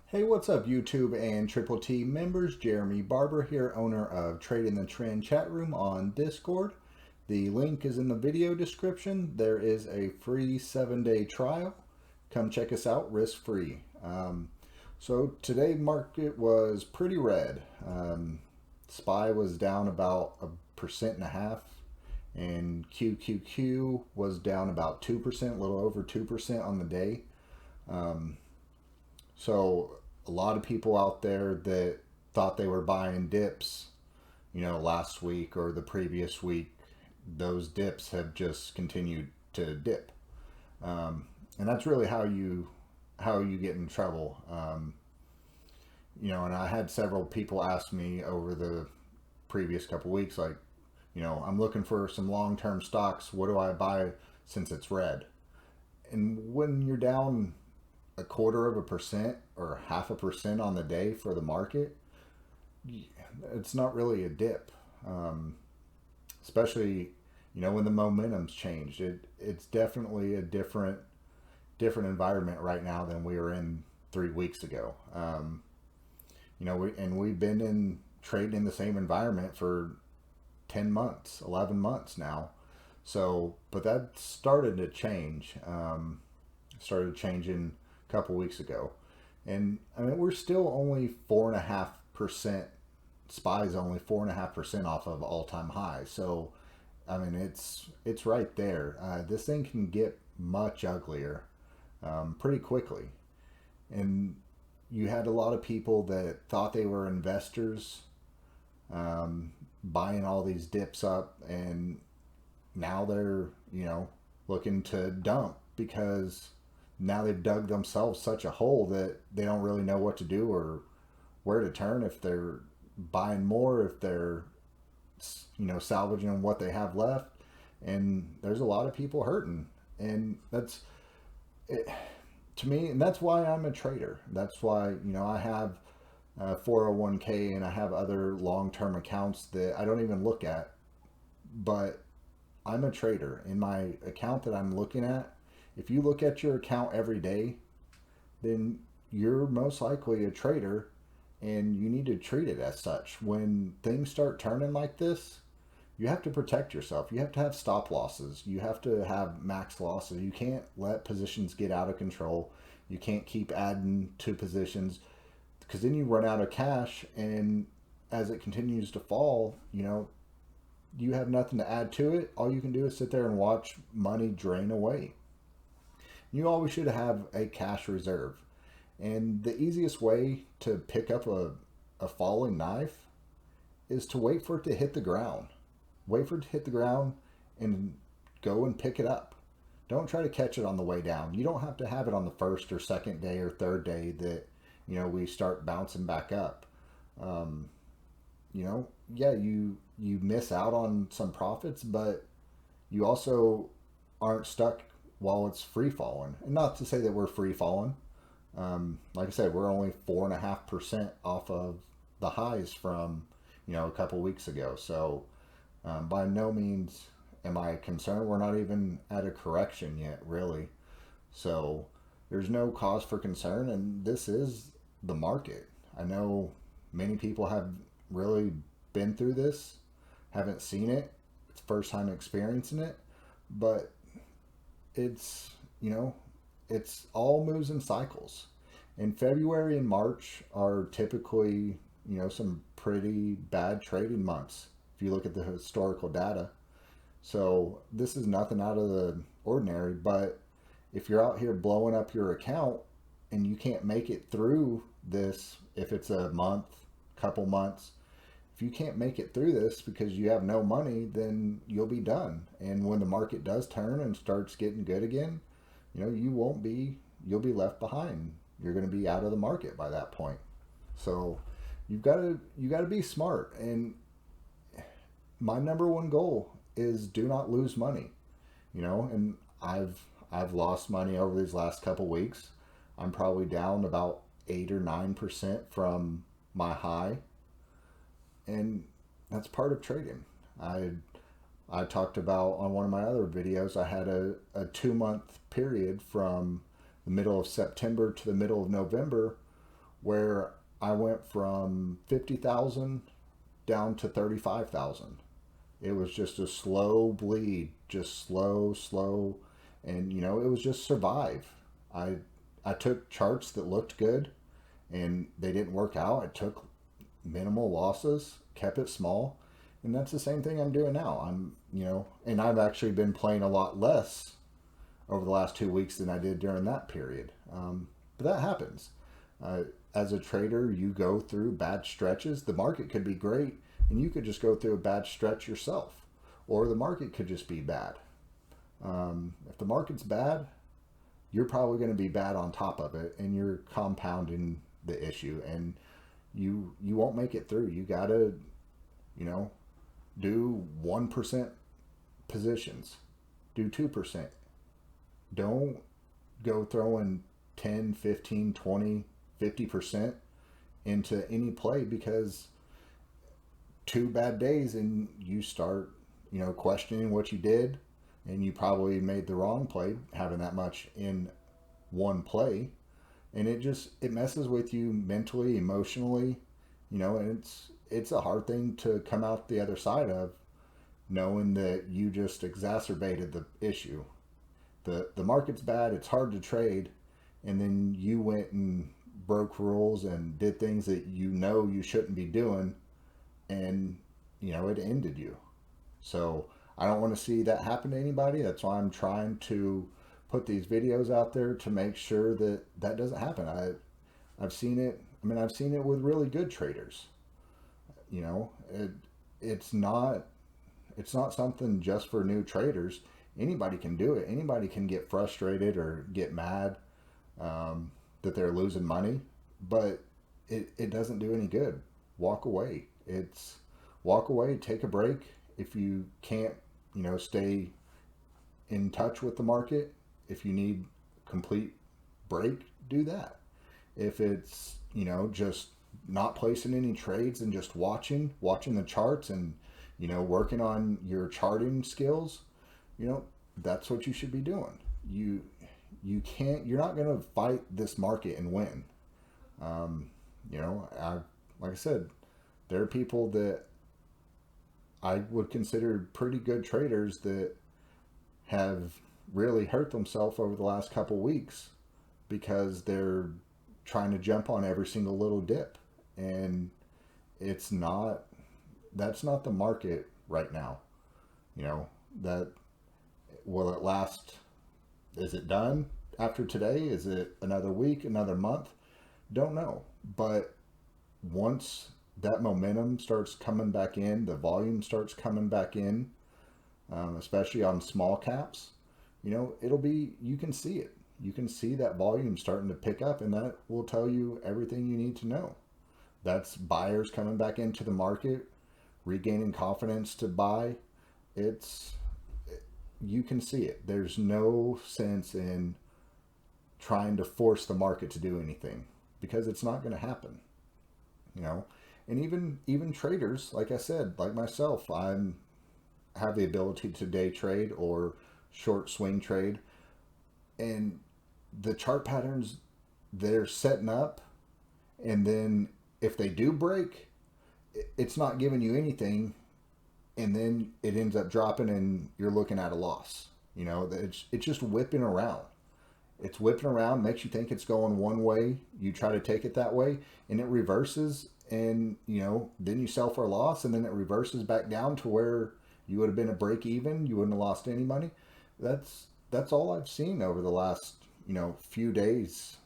Hey, what's up, YouTube and Triple T members? Jeremy Barber here, owner of Trading the Trend chat room on Discord. The link is in the video description. There is a free 7-day trial. Come check us out, risk-free. So today market was pretty red. SPY was down about 1.5%, and QQQ was down about 2%, a little over 2% on the day. So a lot of people out there that thought they were buying dips, last week or the previous week, those dips have just continued to dip, and that's really how you get in trouble. And I had several people ask me over the previous couple weeks, like, I'm looking for some long-term stocks. What do I buy since it's red? And when you're down 1/4% or 0.5% on the day for the market, it's not really a dip. Especially, when the momentum's changed. It's definitely a different environment right now than we were in 3 weeks ago. We've been in trading in the same environment for 10 months, 11 months now. So, but that started to change. Started changing a couple weeks ago. And I mean, we're still only 4.5%. SPY's only 4.5% off of all-time high. So, I mean, it's right there. This thing can get much uglier pretty quickly. And you had a lot of people that thought they were investors, buying all these dips up, and now they're, looking to dump because now they've dug themselves such a hole that they don't really know what to do or where to turn, if they're buying more, if they're salvaging what they have left. And there's a lot of people hurting, and that's it to me. And that's why I'm a trader. That's why I have 401k, and I have other long-term accounts that I don't even look at, but I'm a trader. In my account that I'm looking at, if you look at your account every day, then you're most likely a trader, and you need to treat it as such. When things start turning like this, you have to protect yourself. You have to have stop losses. You have to have max losses. You can't let positions get out of control. You can't keep adding to positions, because then you run out of cash, and as it continues to fall, you have nothing to add to it. All you can do is sit there and watch money drain away. You always should have a cash reserve. And the easiest way to pick up a falling knife is to wait for it to hit the ground. Wait for it to hit the ground and go and pick it up. Don't try to catch it on the way down. You don't have to have it on the first or second day or third day that, we start bouncing back up. Yeah, you miss out on some profits, but you also aren't stuck while it's free falling. And not to say that we're free falling. Like I said, we're only 4.5% off of the highs from, a couple weeks ago. So by no means am I concerned. We're not even at a correction yet, really. So there's no cause for concern, and this is the market. I know many people have really been through this, haven't seen it. It's first time experiencing it, but it's, it's all moves in cycles. And February and March are typically, some pretty bad trading months if you look at the historical data. So this is nothing out of the ordinary, but if you're out here blowing up your account and you can't make it through this, if it's a month, couple months, if you can't make it through this because you have no money, then you'll be done. And when the market does turn and starts getting good again, you'll be left behind. You're going to be out of the market by that point. So you got to be smart. And my number one goal is do not lose money. And I've lost money over these last couple weeks. I'm probably down about 8 or 9% from my high, and that's part of trading. I talked about on one of my other videos, I had a 2 month period from the middle of September to the middle of November where I went from 50,000 down to 35,000. It was just a slow bleed, just slow, slow. And, it was just survive. I, I took charts that looked good and they didn't work out. I took minimal losses, kept it small. And that's the same thing I'm doing now. And I've actually been playing a lot less over the last 2 weeks than I did during that period. But that happens. Uh, as a trader, you go through bad stretches. The market could be great, and you could just go through a bad stretch yourself, or the market could just be bad. If the market's bad, you're probably going to be bad on top of it, and you're compounding the issue, and you won't make it through. You gotta, you know, do 1% positions, do 2%. Don't go throwing 10, 15, 20, 50% into any play, because 2 bad days and you start, questioning what you did, and you probably made the wrong play having that much in one play, and it messes with you mentally, emotionally, and it's a hard thing to come out the other side of, knowing that you just exacerbated the issue. The market's bad, it's hard to trade, and then you went and broke rules and did things that you shouldn't be doing, and it ended you. So I don't want to see that happen to anybody. That's why I'm trying to put these videos out there to make sure that that doesn't happen. I've seen it. I mean, I've seen it with really good traders. You know, it, it's not something just for new traders. Anybody can do it. Anybody can get frustrated or get mad, that they're losing money, but it doesn't do any good. Walk away. Walk away, take a break. If you can't, stay in touch with the market, if you need complete break, do that. If it's, just not placing any trades and just watching the charts and, working on your charting skills, you know, that's what you should be doing. You're not going to fight this market and win. Um, like I said, there are people that I would consider pretty good traders that have really hurt themselves over the last couple weeks because they're trying to jump on every single little dip. And it's not, that's not the market right now. That will it last? Is it done after today? Is it another week, another month? Don't know. But once that momentum starts coming back in, the volume starts coming back in, especially on small caps, you can see it. You can see that volume starting to pick up, and that will tell you everything you need to know. That's buyers coming back into the market, regaining confidence to buy. It's, you can see it. There's no sense in trying to force the market to do anything, because it's not going to happen. you know and even traders, like I said, like myself, I'm have the ability to day trade or short swing trade, and the chart patterns they're setting up, and then if they do break, it's not giving you anything, and then it ends up dropping and you're looking at a loss. It's just whipping around. It's whipping around, makes you think it's going one way. You try to take it that way, and it reverses, and then you sell for a loss, and then it reverses back down to where you would have been a break even. You wouldn't have lost any money. That's all I've seen over the last few days,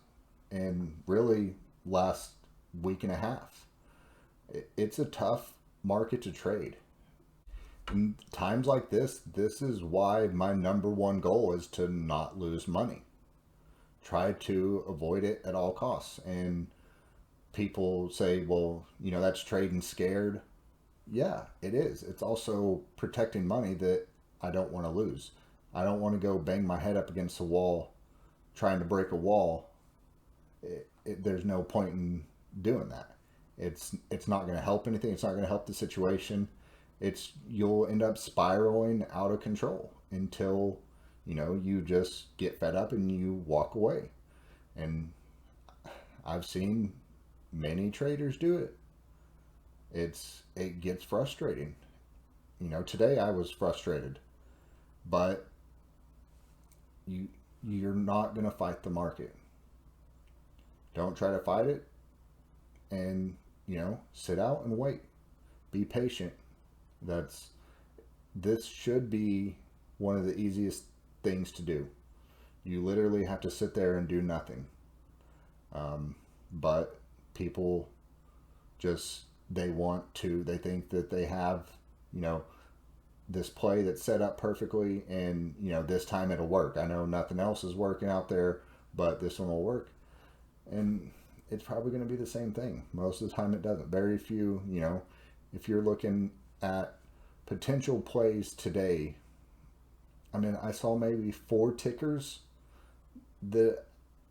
and really last week and a half. It's a tough market to trade. In times like this is why my number one goal is to not lose money. Try to avoid it at all costs. And people say, well, that's trading scared. Yeah, it is. It's also protecting money that I don't want to lose. I don't want to go bang my head up against a wall trying to break a wall. There's no point in doing that. It's not going to help anything. It's not going to help the situation. you'll end up spiraling out of control until you just get fed up and you walk away. And I've seen many traders do it. It gets frustrating. Today I was frustrated, but you you're not going to fight the market. Don't try to fight it, and sit out and wait. Be patient. That's This should be one of the easiest things to do. You literally have to sit there and do nothing. But people just, they think that they have, you know, this play that's set up perfectly, and this time it'll work. I know nothing else is working out there, but this one will work. And it's probably going to be the same thing. Most of the time it doesn't. Very few, if you're looking at potential plays today, I mean, I saw maybe 4 tickers that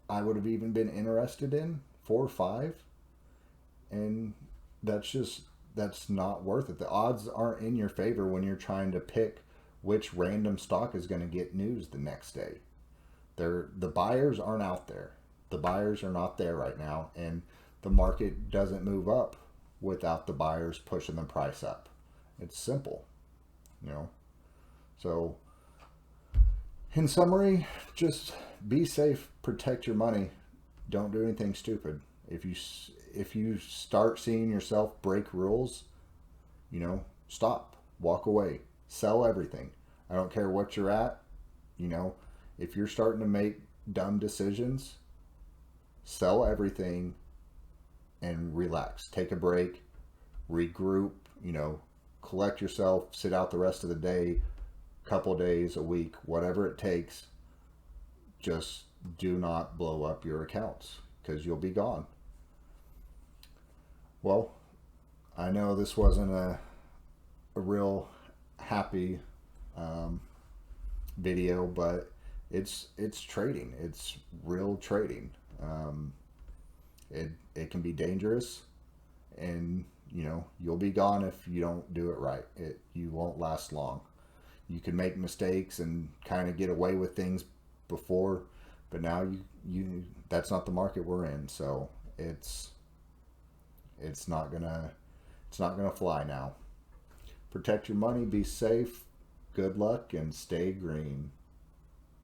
I would have even been interested in, 4 or 5. And that's not worth it. The odds aren't in your favor when you're trying to pick which random stock is going to get news the next day. The buyers aren't out there. The buyers are not there right now, and the market doesn't move up without the buyers pushing the price up. It's simple, So, in summary, just be safe, protect your money, don't do anything stupid. If you start seeing yourself break rules, stop, walk away, sell everything. I don't care what you're at. If you're starting to make dumb decisions, sell everything and relax. Take a break, regroup, collect yourself, sit out the rest of the day, couple days, a week, whatever it takes. Just do not blow up your accounts, because you'll be gone. Well, I know this wasn't a real happy video, but it's trading. It's real trading. It can be dangerous, and you'll be gone if you don't do it right. You won't last long. You can make mistakes and kind of get away with things before, but now you that's not the market we're in. So it's not gonna fly now. Protect your money, be safe, good luck, and stay green.